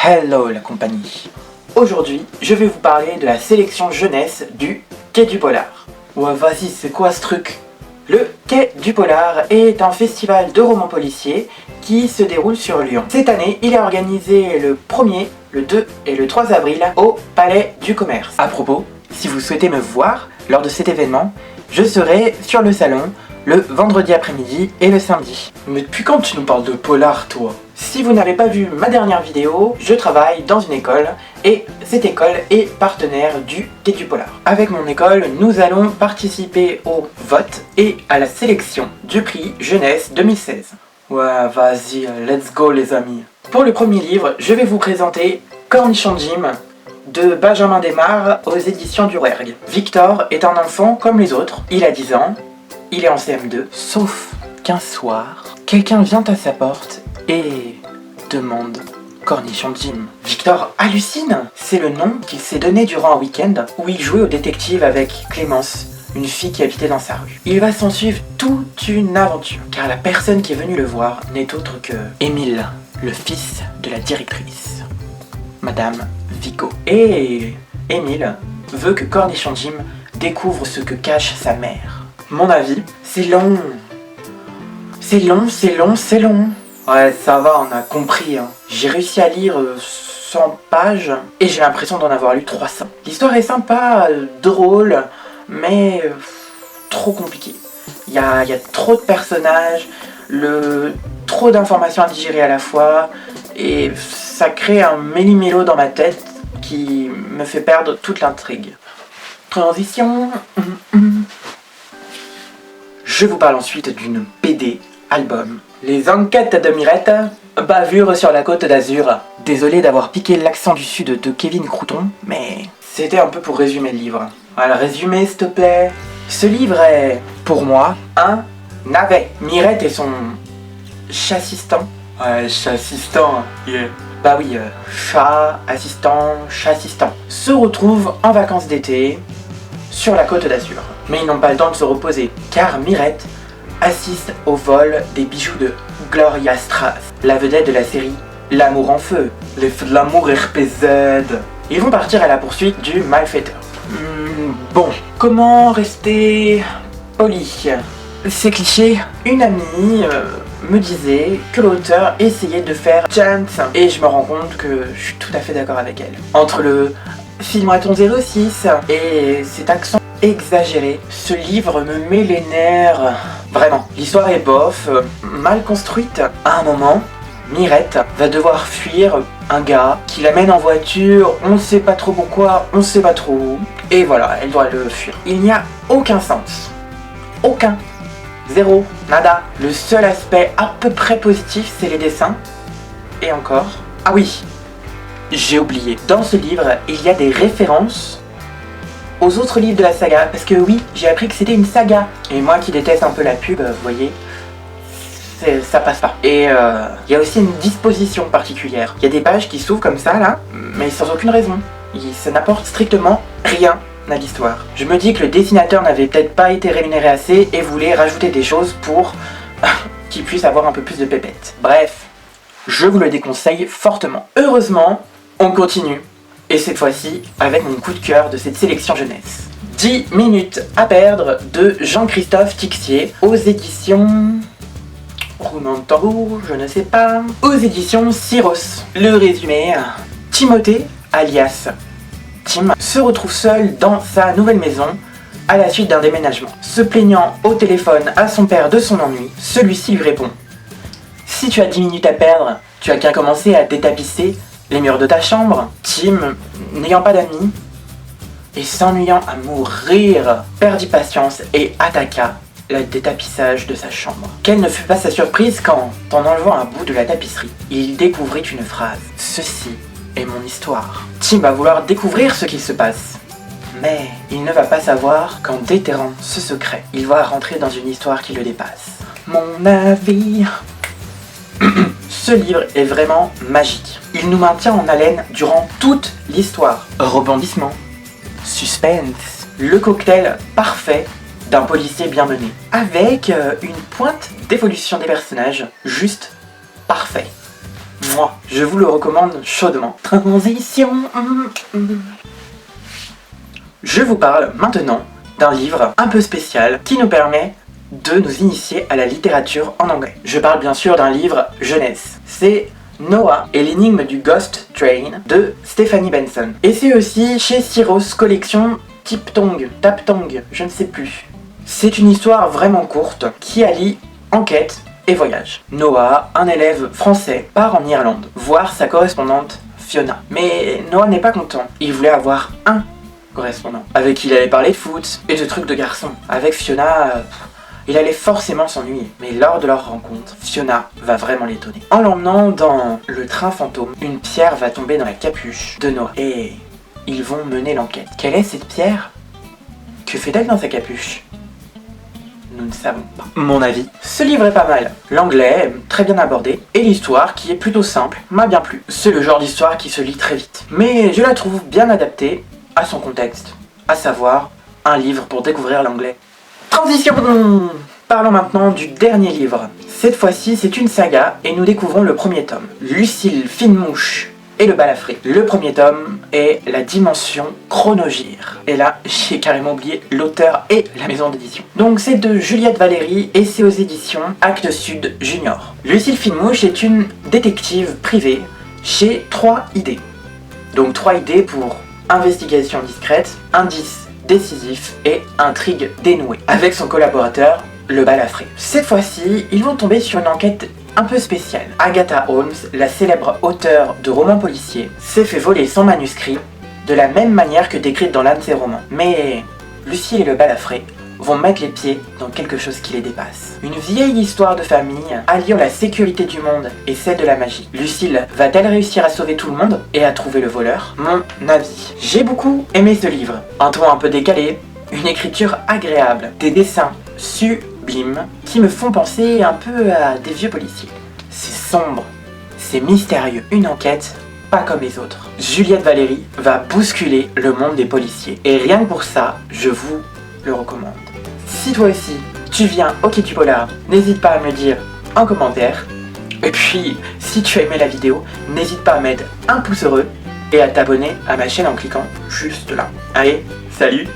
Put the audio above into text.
Hello la compagnie. Aujourd'hui, je vais vous parler de la sélection jeunesse du Quai du Polar. Ouais vas-y, c'est quoi ce truc? Le Quai du Polar est un festival de romans policiers qui se déroule sur Lyon. Cette année, il est organisé le 1er, le 2 et le 3 avril au Palais du Commerce. À propos, si vous souhaitez me voir lors de cet événement, je serai sur le salon le vendredi après-midi et le samedi. Mais depuis quand tu nous parles de polar, toi? Si vous n'avez pas vu ma dernière vidéo, je travaille dans une école et cette école est partenaire du Quai du Polar. Avec mon école, nous allons participer au vote et à la sélection du prix Jeunesse 2016. Ouais, vas-y, let's go les amis. Pour le premier livre, je vais vous présenter Cornichon Jim de Benjamin Desmares aux éditions du Rouergue. Victor est un enfant comme les autres, il a 10 ans, il est en CM2, sauf qu'un soir, quelqu'un vient à sa porte et demande Cornichon Jim. Victor hallucine, c'est le nom qu'il s'est donné durant un week-end où il jouait au détective avec Clémence, une fille qui habitait dans sa rue. Il va s'en suivre toute une aventure, car la personne qui est venue le voir n'est autre que Émile, le fils de la directrice, Madame Vico. Et Émile veut que Cornichon Jim découvre ce que cache sa mère. Mon avis, c'est long. C'est long, c'est long, c'est long. Ouais, ça va, on a compris, hein. J'ai réussi à lire 100 pages et j'ai l'impression d'en avoir lu 300. L'histoire est sympa, drôle, mais trop compliquée. Il y a trop de personnages, trop d'informations à digérer à la fois, et ça crée un méli-mélo dans ma tête qui me fait perdre toute l'intrigue. Transition. Je vous parle ensuite d'une BD album. Les enquêtes de Mirette, bavure sur la côte d'Azur. Désolé d'avoir piqué l'accent du sud de Kevin Crouton, mais c'était un peu pour résumer le livre. Alors résumé s'il te plaît. Ce livre est, pour moi, un navet. Mirette et son chat-assistant. Ouais, chat-assistant, yeah. Bah oui, chat-assistant se retrouvent en vacances d'été sur la côte d'Azur. Mais ils n'ont pas le temps de se reposer, car Mirette assiste au vol des bijoux de Gloria Strass, la vedette de la série L'amour en feu. Les feux de l'amour RPZ. Ils vont partir à la poursuite du malfaiteur. Bon, comment rester poli? C'est cliché. Une amie me disait que l'auteur essayait de faire chance, et je me rends compte que je suis tout à fait d'accord avec elle. Entre le film Raton 06 et cet accent exagéré, ce livre me met les nerfs. Vraiment, l'histoire est bof, mal construite. À un moment, Mirette va devoir fuir un gars qui l'amène en voiture, on ne sait pas trop pourquoi, on ne sait pas trop où. Et voilà, elle doit le fuir. Il n'y a aucun sens. Aucun. Zéro. Nada. Le seul aspect à peu près positif, c'est les dessins. Et encore. Ah oui, j'ai oublié. Dans ce livre, il y a des références aux autres livres de la saga, parce que oui, j'ai appris que c'était une saga. Et moi qui déteste un peu la pub, vous voyez, ça passe pas. Et il y a aussi une disposition particulière. Il y a des pages qui s'ouvrent comme ça, là, mais sans aucune raison. Ça n'apporte strictement rien à l'histoire. Je me dis que le dessinateur n'avait peut-être pas été rémunéré assez et voulait rajouter des choses pour qu'il puisse avoir un peu plus de pépettes. Bref, je vous le déconseille fortement. Heureusement, on continue. Et cette fois-ci, avec mon coup de cœur de cette sélection jeunesse. 10 minutes à perdre de Jean-Christophe Tixier aux éditions... roulement de tambour, je ne sais pas... aux éditions Syros. Le résumé, Timothée, alias Tim, se retrouve seul dans sa nouvelle maison à la suite d'un déménagement. Se plaignant au téléphone à son père de son ennui, celui-ci lui répond: si tu as 10 minutes à perdre, tu as qu'à commencer à détapisser les murs de ta chambre. Tim, n'ayant pas d'amis et s'ennuyant à mourir, perdit patience et attaqua le détapissage de sa chambre. Quelle ne fut pas sa surprise quand, en enlevant un bout de la tapisserie, il découvrit une phrase: ceci est mon histoire. Tim va vouloir découvrir ce qui se passe, mais il ne va pas savoir qu'en déterrant ce secret, il va rentrer dans une histoire qui le dépasse. Mon avis... Ce livre est vraiment magique. Il nous maintient en haleine durant toute l'histoire. Rebondissement, suspense, le cocktail parfait d'un policier bien mené, avec une pointe d'évolution des personnages juste parfait. Moi, je vous le recommande chaudement. Transition. Je vous parle maintenant d'un livre un peu spécial qui nous permet de nous initier à la littérature en anglais. Je parle bien sûr d'un livre jeunesse. C'est Noah et l'énigme du Ghost Train de Stephanie Benson. Et c'est aussi chez Syros Collection Taptong, je ne sais plus. C'est une histoire vraiment courte qui allie enquête et voyage. Noah, un élève français, part en Irlande voir sa correspondante Fiona. Mais Noah n'est pas content. Il voulait avoir un correspondant avec qui il allait parler de foot et de trucs de garçon. Avec Fiona, il allait forcément s'ennuyer. Mais lors de leur rencontre, Fiona va vraiment l'étonner. En l'emmenant dans le train fantôme, une pierre va tomber dans la capuche de Noah. Et ils vont mener l'enquête. Quelle est cette pierre? Que fait-elle dans sa capuche? Nous ne savons pas. Mon avis, ce livre est pas mal. L'anglais est très bien abordé et l'histoire, qui est plutôt simple, m'a bien plu. C'est le genre d'histoire qui se lit très vite. Mais je la trouve bien adaptée à son contexte, à savoir un livre pour découvrir l'anglais. Transition! Parlons maintenant du dernier livre. Cette fois-ci, c'est une saga et nous découvrons le premier tome. Lucille Fine-Mouche et le balafré. Le premier tome est La Dimension Chronogir. Et là, j'ai carrément oublié l'auteur et la maison d'édition. Donc c'est de Juliette Valéry et c'est aux éditions Actes Sud Junior. Lucille Fine-Mouche est une détective privée chez 3ID. Donc 3ID pour investigation discrète, indice décisif et intrigue dénouée. Avec son collaborateur, le balafré. Cette fois-ci, ils vont tomber sur une enquête un peu spéciale. Agatha Holmes, la célèbre auteure de romans policiers, s'est fait voler son manuscrit de la même manière que décrite dans l'un de ses romans. Mais Lucille et le balafré vont mettre les pieds dans quelque chose qui les dépasse. Une vieille histoire de famille alliant la sécurité du monde et celle de la magie. Lucille va-t-elle réussir à sauver tout le monde et à trouver le voleur? Mon avis. J'ai beaucoup aimé ce livre. Un ton un peu décalé, une écriture agréable, des dessins sublimes qui me font penser un peu à des vieux policiers. C'est sombre, c'est mystérieux, une enquête pas comme les autres. Juliette Valéry va bousculer le monde des policiers. Et rien que pour ça, je vous le recommande. Si toi aussi, tu viens au Quai du Polar, n'hésite pas à me le dire en commentaire. Et puis, si tu as aimé la vidéo, n'hésite pas à mettre un pouce heureux et à t'abonner à ma chaîne en cliquant juste là. Allez, salut!